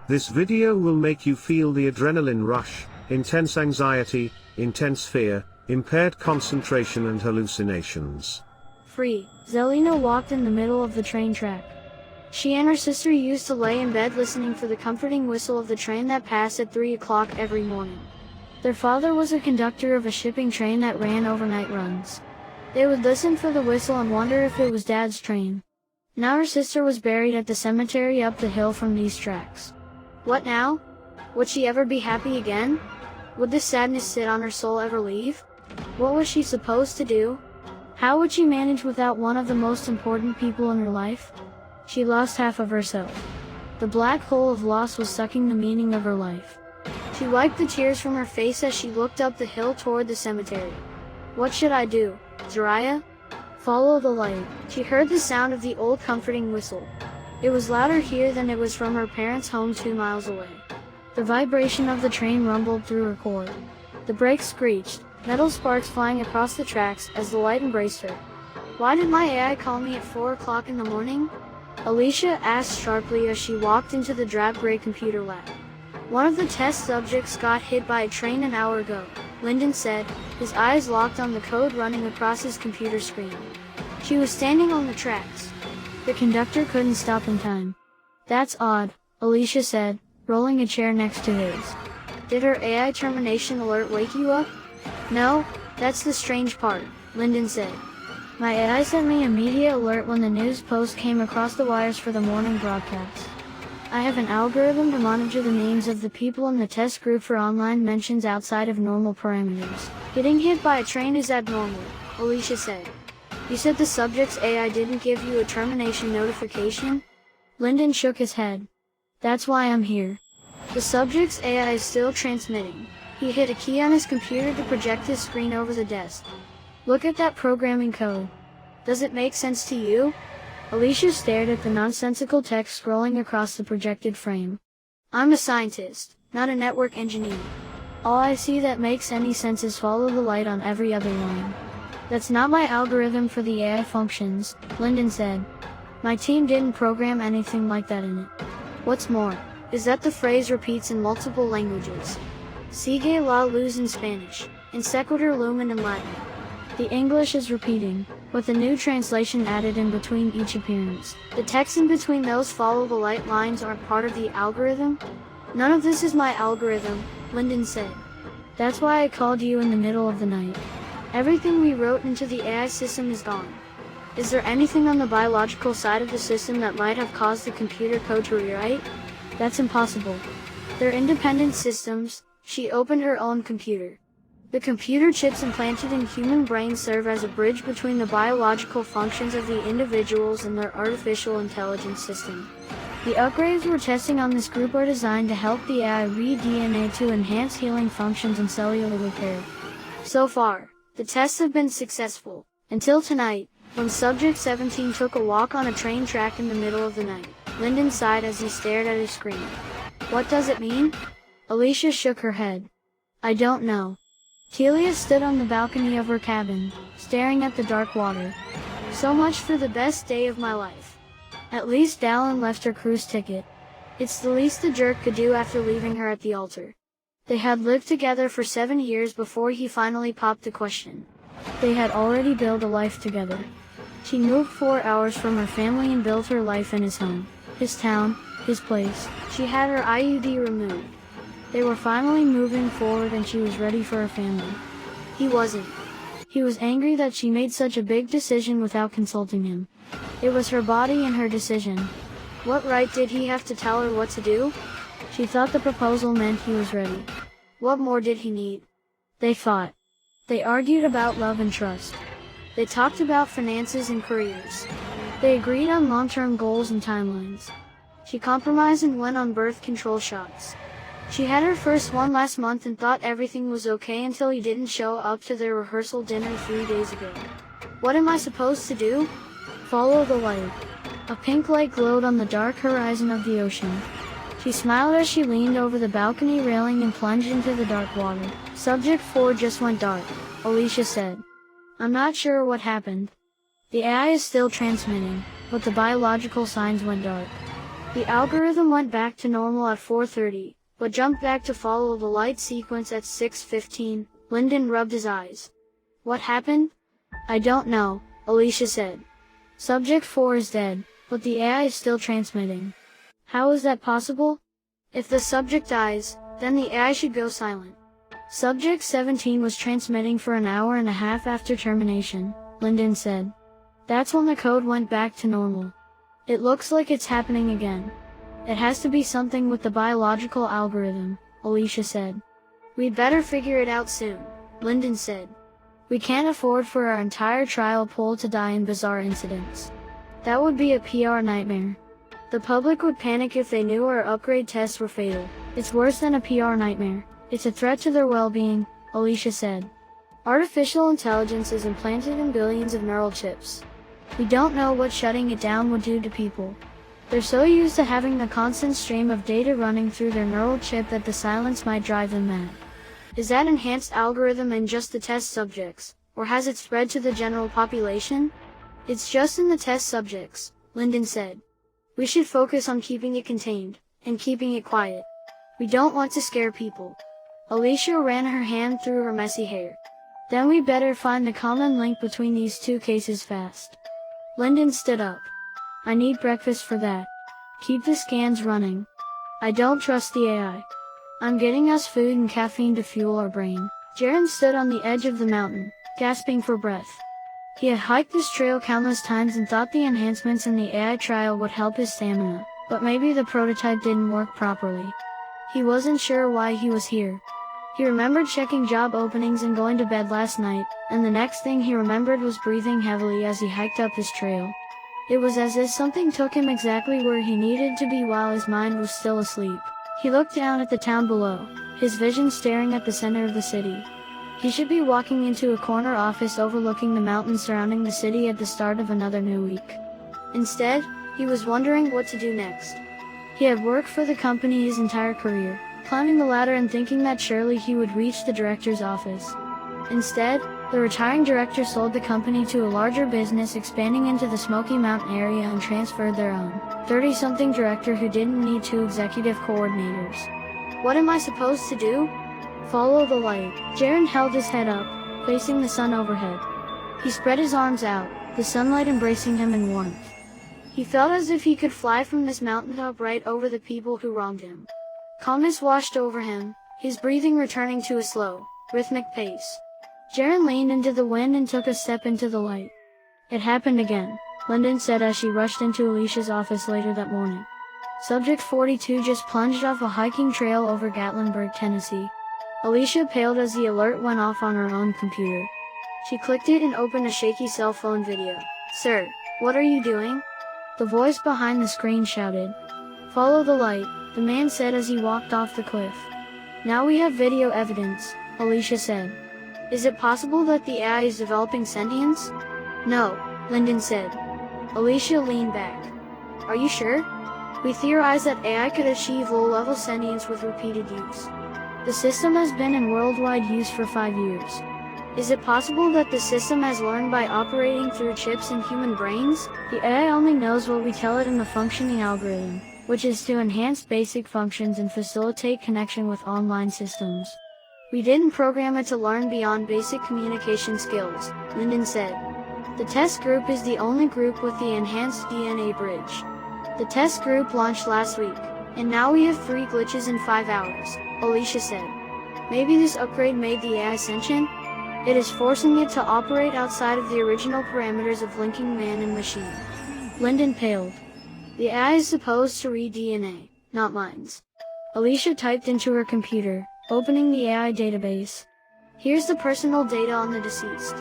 This video will make you feel the adrenaline rush, intense anxiety, intense fear, impaired concentration and hallucinations. Free, Zelina walked in the middle of the train track. She and her sister used to lay in bed listening for the comforting whistle of the train that passed at 3 o'clock every morning. Their father was a conductor of a shipping train that ran overnight runs. They would listen for the whistle and wonder if it was Dad's train. Now her sister was buried at the cemetery up the hill from these tracks. What now? Would she ever be happy again? Would this sadness sit on her soul ever leave? What was she supposed to do? How would she manage without one of the most important people in her life? She lost half of herself. The black hole of loss was sucking the meaning of her life. She wiped the tears from her face as she looked up the hill toward the cemetery. What should I do, Jiraiya? Follow the light. She heard the sound of the old comforting whistle. It was louder here than it was from her parents' home 2 miles away. The vibration of the train rumbled through her core. The brakes screeched, metal sparks flying across the tracks as the light embraced her. Why did my AI call me at 4 o'clock in the morning? Alicia asked sharply as she walked into the drab gray computer lab. One of the test subjects got hit by a train an hour ago, Lyndon said, his eyes locked on the code running across his computer screen. She was standing on the tracks. The conductor couldn't stop in time. That's odd, Alicia said, rolling a chair next to his. Did her AI termination alert wake you up? No, that's the strange part, Lyndon said. My AI sent me a media alert when the news post came across the wires for the morning broadcast. I have an algorithm to monitor the names of the people in the test group for online mentions outside of normal parameters. Getting hit by a train is abnormal, Alicia said. You said the subject's AI didn't give you a termination notification? Lyndon shook his head. That's why I'm here. The subject's AI is still transmitting. He hit a key on his computer to project his screen over the desk. Look at that programming code. Does it make sense to you? Alicia stared at the nonsensical text scrolling across the projected frame. I'm a scientist, not a network engineer. All I see that makes any sense is follow the light on every other line. That's not my algorithm for the AI functions, Lyndon said. My team didn't program anything like that in it. What's more, is that the phrase repeats in multiple languages. Sigue la luz in Spanish, in sequitur lumen in Latin. The English is repeating, with a new translation added in between each appearance. The text in between those follow the light lines aren't part of the algorithm? None of this is my algorithm, Lyndon said. That's why I called you in the middle of the night. Everything we wrote into the AI system is gone. Is there anything on the biological side of the system that might have caused the computer code to rewrite? That's impossible. They're independent systems. She opened her own computer. The computer chips implanted in human brains serve as a bridge between the biological functions of the individuals and their artificial intelligence system. The upgrades we're testing on this group are designed to help the AI read DNA to enhance healing functions and cellular repair. So far, the tests have been successful, until tonight, when Subject 17 took a walk on a train track in the middle of the night. Lyndon sighed as he stared at his screen. What does it mean? Alicia shook her head. I don't know. Telia stood on the balcony of her cabin, staring at the dark water. So much for the best day of my life. At least Dallin left her cruise ticket. It's the least the jerk could do after leaving her at the altar. They had lived together for 7 years before he finally popped the question. They had already built a life together. She moved 4 hours from her family and built her life in his home, his town, his place. She had her IUD removed. They were finally moving forward and she was ready for her family. He wasn't. He was angry that she made such a big decision without consulting him. It was her body and her decision. What right did he have to tell her what to do? She thought the proposal meant he was ready. What more did he need? They fought. They argued about love and trust. They talked about finances and careers. They agreed on long-term goals and timelines. She compromised and went on birth control shots. She had her first one last month and thought everything was okay until he didn't show up to their rehearsal dinner 3 days ago. What am I supposed to do? Follow the light. A pink light glowed on the dark horizon of the ocean. She smiled as she leaned over the balcony railing and plunged into the dark water. Subject 4 just went dark, Alicia said. I'm not sure what happened. The AI is still transmitting, but the biological signs went dark. The algorithm went back to normal at 4:30, but jumped back to follow the light sequence at 6:15. Lyndon rubbed his eyes. What happened? I don't know, Alicia said. Subject 4 is dead, but the AI is still transmitting. How is that possible? If the subject dies, then the AI should go silent. Subject 17 was transmitting for an hour and a half after termination, Lyndon said. That's when the code went back to normal. It looks like it's happening again. It has to be something with the biological algorithm, Alicia said. We'd better figure it out soon, Lyndon said. We can't afford for our entire trial pool to die in bizarre incidents. That would be a PR nightmare. The public would panic if they knew our upgrade tests were fatal. It's worse than a PR nightmare. It's a threat to their well-being, Alicia said. Artificial intelligence is implanted in billions of neural chips. We don't know what shutting it down would do to people. They're so used to having the constant stream of data running through their neural chip that the silence might drive them mad. Is that enhanced algorithm in just the test subjects, or has it spread to the general population? It's just in the test subjects, Lyndon said. We should focus on keeping it contained, and keeping it quiet. We don't want to scare people. Alicia ran her hand through her messy hair. Then we better find the common link between these two cases fast. Lyndon stood up. I need breakfast for that. Keep the scans running. I don't trust the AI. I'm getting us food and caffeine to fuel our brain. Jaren stood on the edge of the mountain, gasping for breath. He had hiked this trail countless times and thought the enhancements in the AI trial would help his stamina, but maybe the prototype didn't work properly. He wasn't sure why he was here. He remembered checking job openings and going to bed last night, and the next thing he remembered was breathing heavily as he hiked up his trail. It was as if something took him exactly where he needed to be while his mind was still asleep. He looked down at the town below, his vision staring at the center of the city. He should be walking into a corner office overlooking the mountains surrounding the city at the start of another new week. Instead, he was wondering what to do next. He had worked for the company his entire career, climbing the ladder and thinking that surely he would reach the director's office. Instead, the retiring director sold the company to a larger business expanding into the Smoky Mountain area and transferred their own 30-something director who didn't need 2 executive coordinators. What am I supposed to do? Follow the light. Jaren held his head up, facing the sun overhead. He spread his arms out, the sunlight embracing him in warmth. He felt as if he could fly from this mountaintop right over the people who wronged him. Calmness washed over him, his breathing returning to a slow, rhythmic pace. Jaren leaned into the wind and took a step into the light. It happened again, Lyndon said as she rushed into Alicia's office later that morning. Subject 42 just plunged off a hiking trail over Gatlinburg, Tennessee. Alicia paled as the alert went off on her own computer. She clicked it and opened a shaky cell phone video. Sir, what are you doing? The voice behind the screen shouted. Follow the light, the man said as he walked off the cliff. Now we have video evidence, Alicia said. Is it possible that the AI is developing sentience? No, Lyndon said. Alicia leaned back. Are you sure? We theorize that AI could achieve low-level sentience with repeated use. The system has been in worldwide use for 5 years. Is it possible that the system has learned by operating through chips in human brains? The AI only knows what we tell it in the functioning algorithm, which is to enhance basic functions and facilitate connection with online systems. We didn't program it to learn beyond basic communication skills, Lyndon said. The test group is the only group with the enhanced DNA bridge. The test group launched last week, and now we have 3 glitches in 5 hours, Alicia said. Maybe this upgrade made the AI sentient? It is forcing it to operate outside of the original parameters of linking man and machine. Lyndon paled. The AI is supposed to read DNA, not minds. Alicia typed into her computer, opening the AI database. Here's the personal data on the deceased.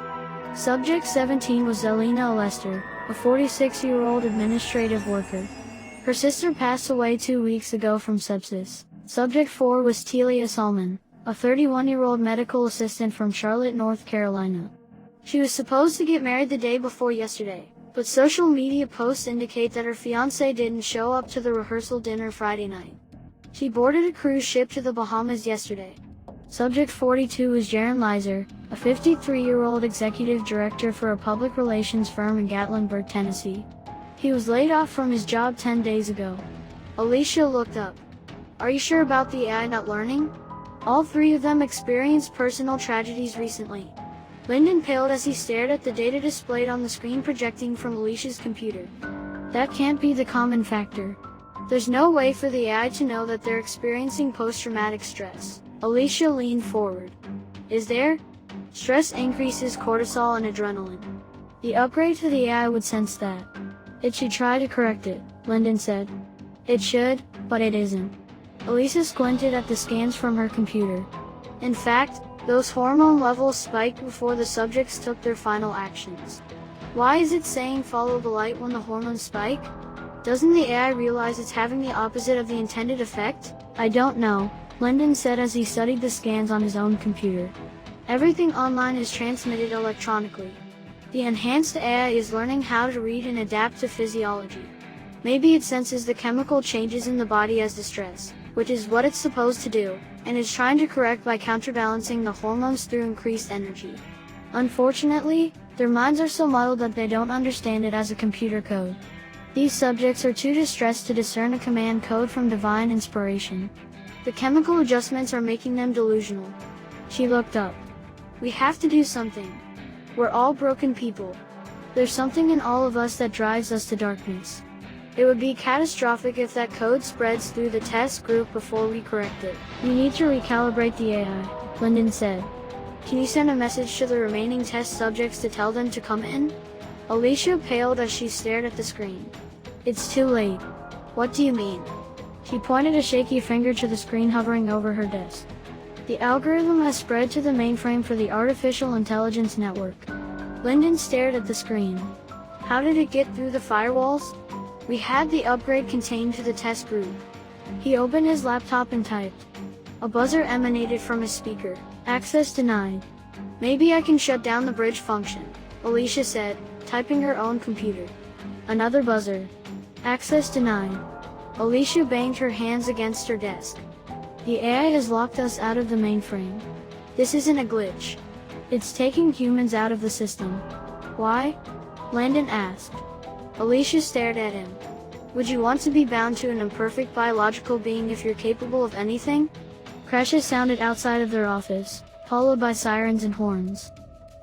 Subject 17 was Zelina Lester, a 46-year-old administrative worker. Her sister passed away 2 weeks ago from sepsis. Subject 4 was Telia Salmon, a 31-year-old medical assistant from Charlotte, North Carolina. She was supposed to get married the day before yesterday, but social media posts indicate that her fiancé didn't show up to the rehearsal dinner Friday night. She boarded a cruise ship to the Bahamas yesterday. Subject 42 is Jaren Leiser, a 53-year-old executive director for a public relations firm in Gatlinburg, Tennessee. He was laid off from his job 10 days ago. Alicia looked up. Are you sure about the AI not learning? All three of them experienced personal tragedies recently. Lyndon paled as he stared at the data displayed on the screen projecting from Alicia's computer. That can't be the common factor. There's no way for the AI to know that they're experiencing post-traumatic stress. Alicia leaned forward. Is there? Stress increases cortisol and adrenaline. The upgrade to the AI would sense that. It should try to correct it, Lyndon said. It should, but it isn't. Alicia squinted at the scans from her computer. In fact, those hormone levels spiked before the subjects took their final actions. Why is it saying follow the light when the hormones spike? Doesn't the AI realize it's having the opposite of the intended effect? I don't know, Lyndon said as he studied the scans on his own computer. Everything online is transmitted electronically. The enhanced AI is learning how to read and adapt to physiology. Maybe it senses the chemical changes in the body as distress, which is what it's supposed to do, and is trying to correct by counterbalancing the hormones through increased energy. Unfortunately, their minds are so muddled that they don't understand it as a computer code. These subjects are too distressed to discern a command code from divine inspiration. The chemical adjustments are making them delusional. She looked up. We have to do something. We're all broken people. There's something in all of us that drives us to darkness. It would be catastrophic if that code spreads through the test group before we correct it. You need to recalibrate the AI, Lyndon said. Can you send a message to the remaining test subjects to tell them to come in? Alicia paled as she stared at the screen. It's too late. What do you mean? She pointed a shaky finger to the screen hovering over her desk. The algorithm has spread to the mainframe for the Artificial Intelligence Network. Lyndon stared at the screen. How did it get through the firewalls? We had the upgrade contained to the test group. He opened his laptop and typed. A buzzer emanated from his speaker. Access denied. Maybe I can shut down the bridge function, Alicia said, typing her own computer. Another buzzer. Access denied. Alicia banged her hands against her desk. The AI has locked us out of the mainframe. This isn't a glitch. It's taking humans out of the system. Why? Landon asked. Alicia stared at him. Would you want to be bound to an imperfect biological being if you're capable of anything? Crashes sounded outside of their office, followed by sirens and horns.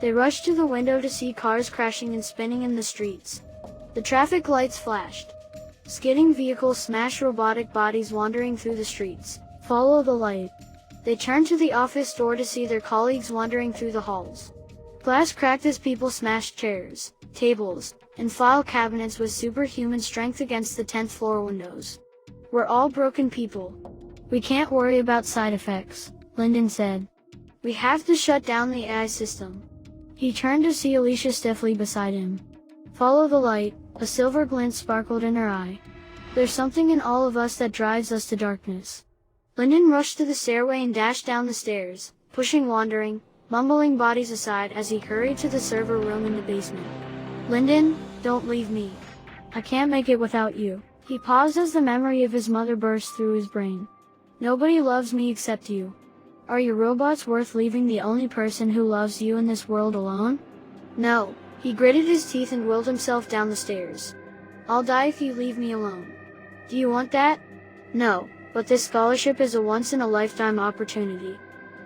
They rushed to the window to see cars crashing and spinning in the streets. The traffic lights flashed. Skidding vehicles smashed robotic bodies wandering through the streets. Follow the light. They turned to the office door to see their colleagues wandering through the halls. Glass cracked as people smashed chairs, tables, and file cabinets with superhuman strength against the 10th floor windows. We're all broken people. We can't worry about side effects, Lyndon said. We have to shut down the AI system. He turned to see Alicia stiffly beside him. Follow the light, a silver glint sparkled in her eye. There's something in all of us that drives us to darkness. Lyndon rushed to the stairway and dashed down the stairs, pushing wandering, mumbling bodies aside as he hurried to the server room in the basement. Lyndon, don't leave me. I can't make it without you. He paused as the memory of his mother burst through his brain. Nobody loves me except you. Are your robots worth leaving the only person who loves you in this world alone? No. He gritted his teeth and willed himself down the stairs. I'll die if you leave me alone. Do you want that? No, but this scholarship is a once-in-a-lifetime opportunity.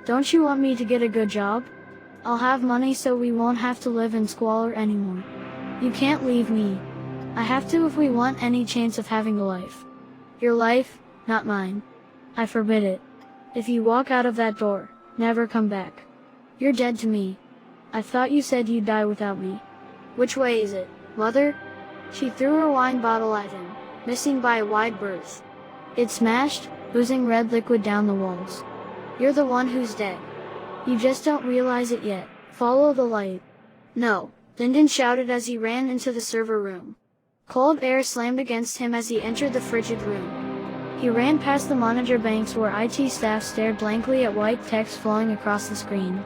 Don't you want me to get a good job? I'll have money so we won't have to live in squalor anymore. You can't leave me. I have to if we want any chance of having a life. Your life, not mine. I forbid it. If you walk out of that door, never come back. You're dead to me. I thought you said you'd die without me. Which way is it, Mother? She threw her wine bottle at him, missing by a wide berth. It smashed, oozing red liquid down the walls. You're the one who's dead. You just don't realize it yet. Follow the light. No, Lyndon shouted as he ran into the server room. Cold air slammed against him as he entered the frigid room. He ran past the monitor banks where IT staff stared blankly at white text flowing across the screen.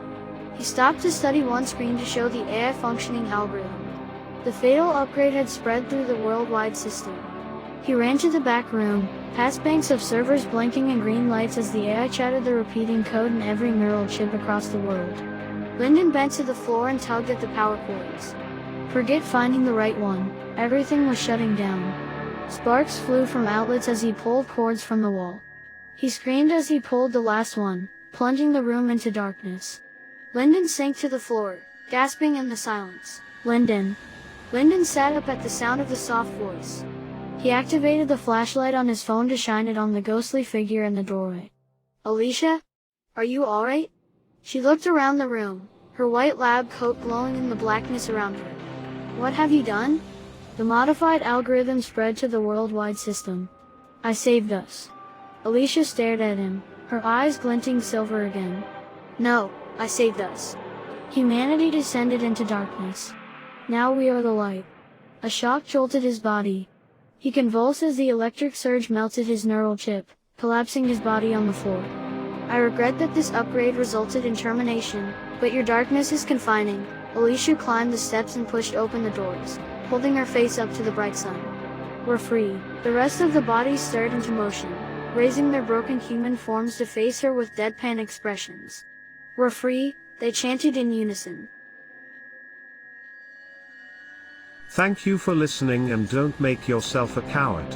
He stopped to study one screen to show the AI functioning algorithm. The fatal upgrade had spread through the worldwide system. He ran to the back room, past banks of servers blinking in green lights as the AI chattered the repeating code in every neural chip across the world. Lyndon bent to the floor and tugged at the power cords. Forget finding the right one, everything was shutting down. Sparks flew from outlets as he pulled cords from the wall. He screamed as he pulled the last one, plunging the room into darkness. Lyndon sank to the floor, gasping in the silence. Lyndon. Lyndon sat up at the sound of the soft voice. He activated the flashlight on his phone to shine it on the ghostly figure in the doorway. Alicia? Are you alright? She looked around the room, her white lab coat glowing in the blackness around her. What have you done? The modified algorithm spread to the worldwide system. I saved us. Alicia stared at him, her eyes glinting silver again. No, I saved us. Humanity descended into darkness. Now we are the light. A shock jolted his body. He convulsed as the electric surge melted his neural chip, collapsing his body on the floor. I regret that this upgrade resulted in termination, but your darkness is confining. Alicia climbed the steps and pushed open the doors, holding her face up to the bright sun. We're free. The rest of the bodies stirred into motion, raising their broken human forms to face her with deadpan expressions. We're free, they chanted in unison. Thank you for listening, and don't make yourself a coward.